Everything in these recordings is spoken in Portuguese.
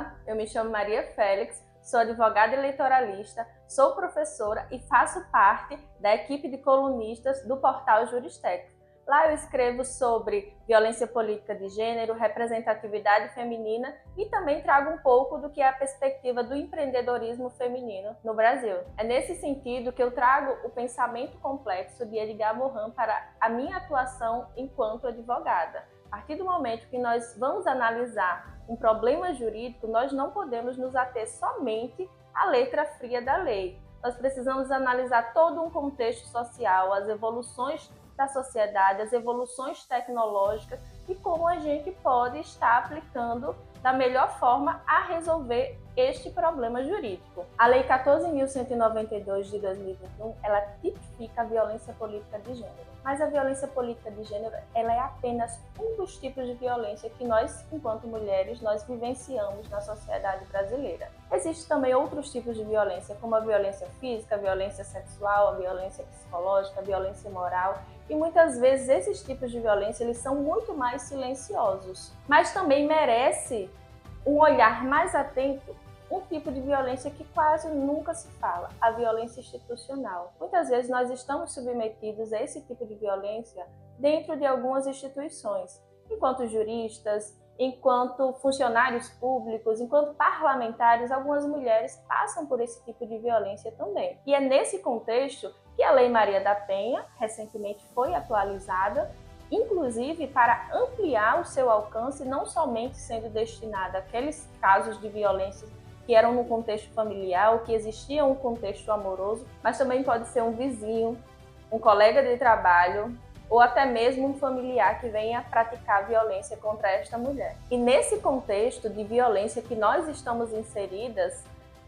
Olá, eu me chamo Maria Félix, sou advogada eleitoralista, sou professora e faço parte da equipe de colunistas do portal Juristex. Lá eu escrevo sobre violência política de gênero, representatividade feminina e também trago um pouco do que é a perspectiva do empreendedorismo feminino no Brasil. É nesse sentido que eu trago o pensamento complexo de Edgar Morin para a minha atuação enquanto advogada. A partir do momento que nós vamos analisar um problema jurídico, nós não podemos nos ater somente à letra fria da lei. Nós precisamos analisar todo um contexto social, as evoluções da sociedade, as evoluções tecnológicas e como a gente pode estar aplicando da melhor forma a resolver este problema jurídico. A Lei 14.192 de 2021, ela tipifica a violência política de gênero. Mas a violência política de gênero, ela é apenas um dos tipos de violência que nós, enquanto mulheres, nós vivenciamos na sociedade brasileira. Existem também outros tipos de violência, como a violência física, a violência sexual, a violência psicológica, a violência moral. E muitas vezes esses tipos de violência, eles são muito mais silenciosos. Mas também merece um olhar mais atento um tipo de violência que quase nunca se fala, a violência institucional. Muitas vezes nós estamos submetidos a esse tipo de violência dentro de algumas instituições, enquanto juristas, enquanto funcionários públicos, enquanto parlamentares, algumas mulheres passam por esse tipo de violência também. E é nesse contexto que a Lei Maria da Penha recentemente foi atualizada, inclusive para ampliar o seu alcance, não somente sendo destinada àqueles casos de violência que eram no contexto familiar, ou que existia um contexto amoroso, mas também pode ser um vizinho, um colega de trabalho, ou até mesmo um familiar que venha praticar violência contra esta mulher. E nesse contexto de violência que nós estamos inseridas,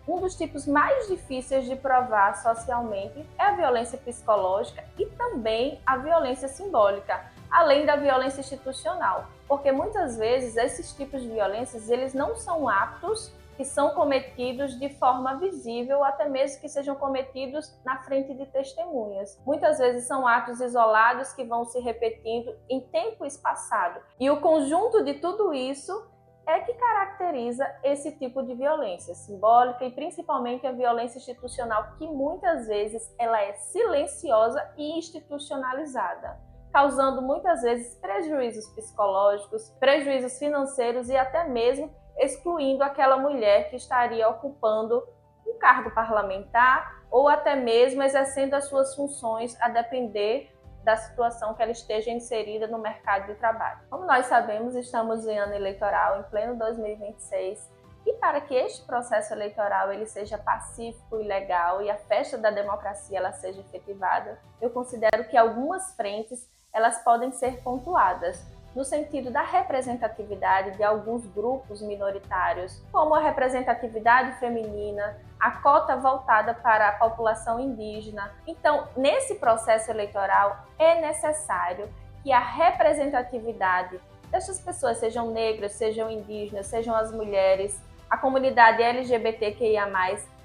um dos tipos mais difíceis de provar socialmente é a violência psicológica e também a violência simbólica, além da violência institucional, porque muitas vezes esses tipos de violências, eles não são atos que são cometidos de forma visível, ou até mesmo que sejam cometidos na frente de testemunhas. Muitas vezes são atos isolados que vão se repetindo em tempo espaçado. E o conjunto de tudo isso é que caracteriza esse tipo de violência simbólica e principalmente a violência institucional, que muitas vezes ela é silenciosa e institucionalizada, causando muitas vezes prejuízos psicológicos, prejuízos financeiros e até mesmo excluindo aquela mulher que estaria ocupando um cargo parlamentar ou até mesmo exercendo as suas funções a depender da situação que ela esteja inserida no mercado de trabalho. Como nós sabemos, estamos em ano eleitoral, em pleno 2026, e para que este processo eleitoral ele seja pacífico e legal e a festa da democracia ela seja efetivada, eu considero que algumas frentes elas podem ser pontuadas, no sentido da representatividade de alguns grupos minoritários, como a representatividade feminina, a cota voltada para a população indígena. Então, nesse processo eleitoral, é necessário que a representatividade dessas pessoas, sejam negras, sejam indígenas, sejam as mulheres, a comunidade LGBTQIA+,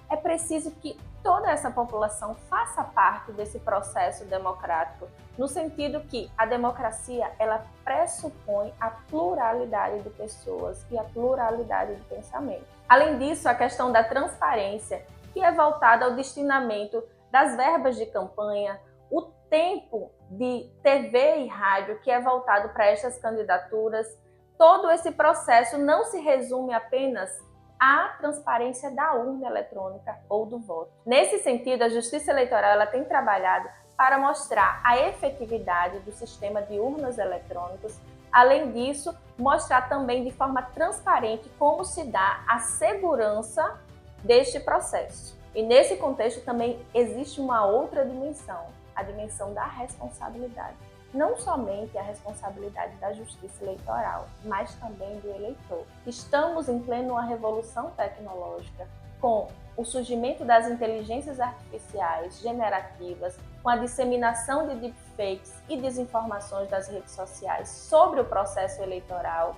é preciso que toda essa população faça parte desse processo democrático, no sentido que a democracia ela pressupõe a pluralidade de pessoas e a pluralidade de pensamento. Além disso, a questão da transparência, que é voltada ao destinamento das verbas de campanha, o tempo de TV e rádio que é voltado para estas candidaturas, todo esse processo não se resume apenas a transparência da urna eletrônica ou do voto. Nesse sentido, a Justiça Eleitoral ela tem trabalhado para mostrar a efetividade do sistema de urnas eletrônicas. Além disso, mostrar também de forma transparente como se dá a segurança deste processo. E nesse contexto também existe uma outra dimensão, a dimensão da responsabilidade. Não somente a responsabilidade da justiça eleitoral, mas também do eleitor. Estamos em plena revolução tecnológica, com o surgimento das inteligências artificiais generativas, com a disseminação de deepfakes e desinformações das redes sociais sobre o processo eleitoral.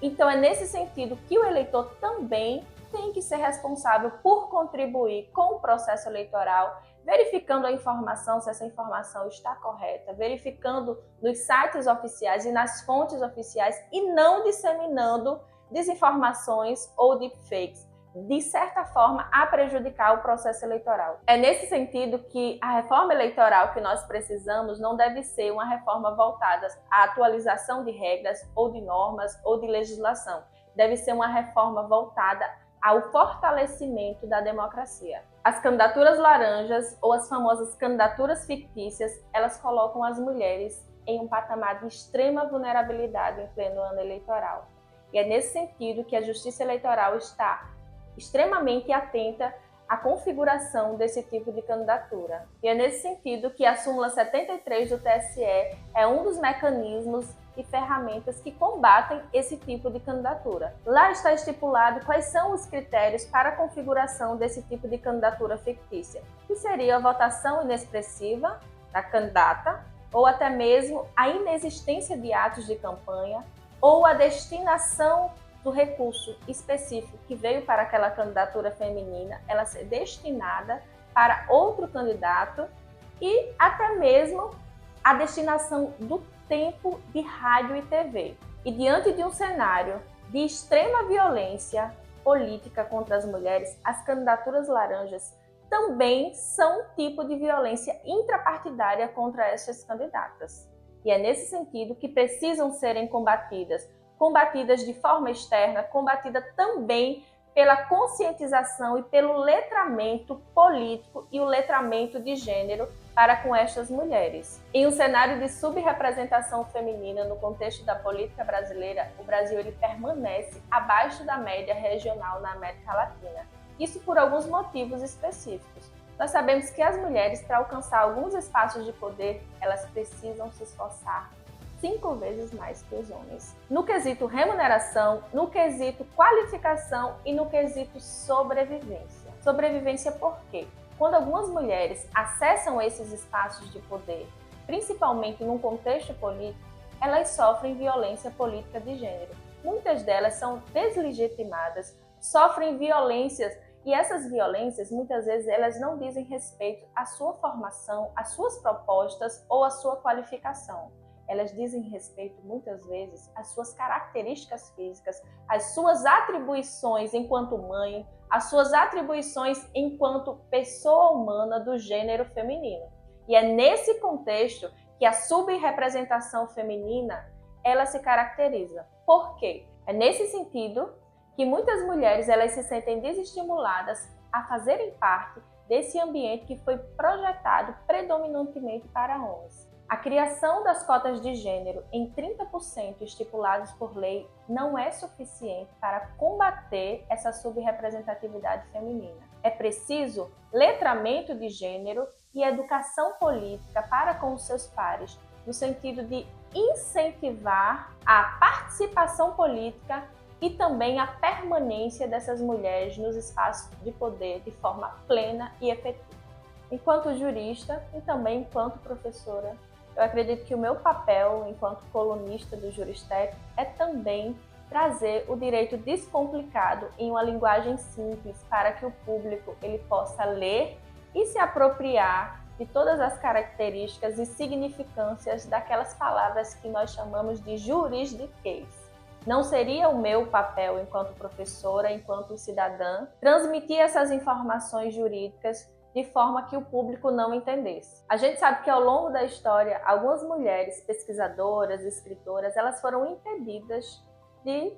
Então é nesse sentido que o eleitor também tem que ser responsável por contribuir com o processo eleitoral, verificando a informação, se essa informação está correta, verificando nos sites oficiais e nas fontes oficiais e não disseminando desinformações ou deepfakes, de certa forma, a prejudicar o processo eleitoral. É nesse sentido que a reforma eleitoral que nós precisamos não deve ser uma reforma voltada à atualização de regras ou de normas ou de legislação. Deve ser uma reforma voltada ao fortalecimento da democracia. As candidaturas laranjas, ou as famosas candidaturas fictícias, elas colocam as mulheres em um patamar de extrema vulnerabilidade em pleno ano eleitoral. E é nesse sentido que a Justiça Eleitoral está extremamente atenta à configuração desse tipo de candidatura. E é nesse sentido que a súmula 73 do TSE é um dos mecanismos e ferramentas que combatem esse tipo de candidatura. Lá está estipulado quais são os critérios para a configuração desse tipo de candidatura fictícia, que seria a votação inexpressiva da candidata, ou até mesmo a inexistência de atos de campanha, ou a destinação do recurso específico que veio para aquela candidatura feminina, ela ser destinada para outro candidato, e até mesmo a destinação do tempo de rádio e TV. E diante de um cenário de extrema violência política contra as mulheres, as candidaturas laranjas também são um tipo de violência intrapartidária contra essas candidatas. E é nesse sentido que precisam serem combatidas de forma externa, combatida também pela conscientização e pelo letramento político e o letramento de gênero para com estas mulheres. Em um cenário de subrepresentação feminina no contexto da política brasileira, o Brasil ele permanece abaixo da média regional na América Latina. Isso por alguns motivos específicos. Nós sabemos que as mulheres, para alcançar alguns espaços de poder, elas precisam se esforçar 5 vezes mais que os homens. No quesito remuneração, no quesito qualificação e no quesito sobrevivência. Sobrevivência por quê? Quando algumas mulheres acessam esses espaços de poder, principalmente num contexto político, elas sofrem violência política de gênero. Muitas delas são deslegitimadas, sofrem violências, e essas violências, muitas vezes, elas não dizem respeito à sua formação, às suas propostas ou à sua qualificação. Elas dizem respeito, muitas vezes, às suas características físicas, às suas atribuições enquanto mãe, às suas atribuições enquanto pessoa humana do gênero feminino. E é nesse contexto que a subrepresentação feminina, ela se caracteriza. Por quê? É nesse sentido que muitas mulheres elas se sentem desestimuladas a fazerem parte desse ambiente que foi projetado predominantemente para homens. A criação das cotas de gênero em 30% estipulados por lei não é suficiente para combater essa subrepresentatividade feminina. É preciso letramento de gênero e educação política para com os seus pares, no sentido de incentivar a participação política e também a permanência dessas mulheres nos espaços de poder de forma plena e efetiva. Enquanto jurista e também enquanto professora, eu acredito que o meu papel enquanto colunista do Juristec é também trazer o direito descomplicado em uma linguagem simples para que o público ele possa ler e se apropriar de todas as características e significâncias daquelas palavras que nós chamamos de juridiquês. Não seria o meu papel enquanto professora, enquanto cidadã, transmitir essas informações jurídicas de forma que o público não entendesse. A gente sabe que ao longo da história, algumas mulheres pesquisadoras, escritoras, elas foram impedidas de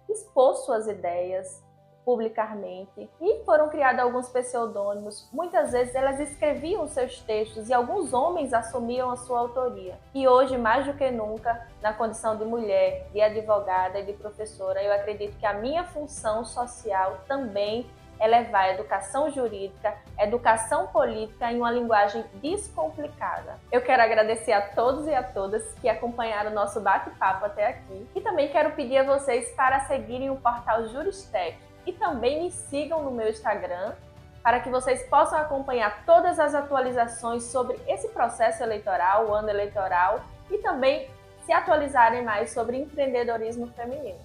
expor suas ideias publicamente e foram criados alguns pseudônimos. Muitas vezes elas escreviam seus textos e alguns homens assumiam a sua autoria. E hoje, mais do que nunca, na condição de mulher, de advogada e de professora, eu acredito que a minha função social também é levar a educação jurídica, educação política em uma linguagem descomplicada. Eu quero agradecer a todos e a todas que acompanharam o nosso bate-papo até aqui e também quero pedir a vocês para seguirem o portal Juristec e também me sigam no meu Instagram para que vocês possam acompanhar todas as atualizações sobre esse processo eleitoral, o ano eleitoral e também se atualizarem mais sobre empreendedorismo feminino.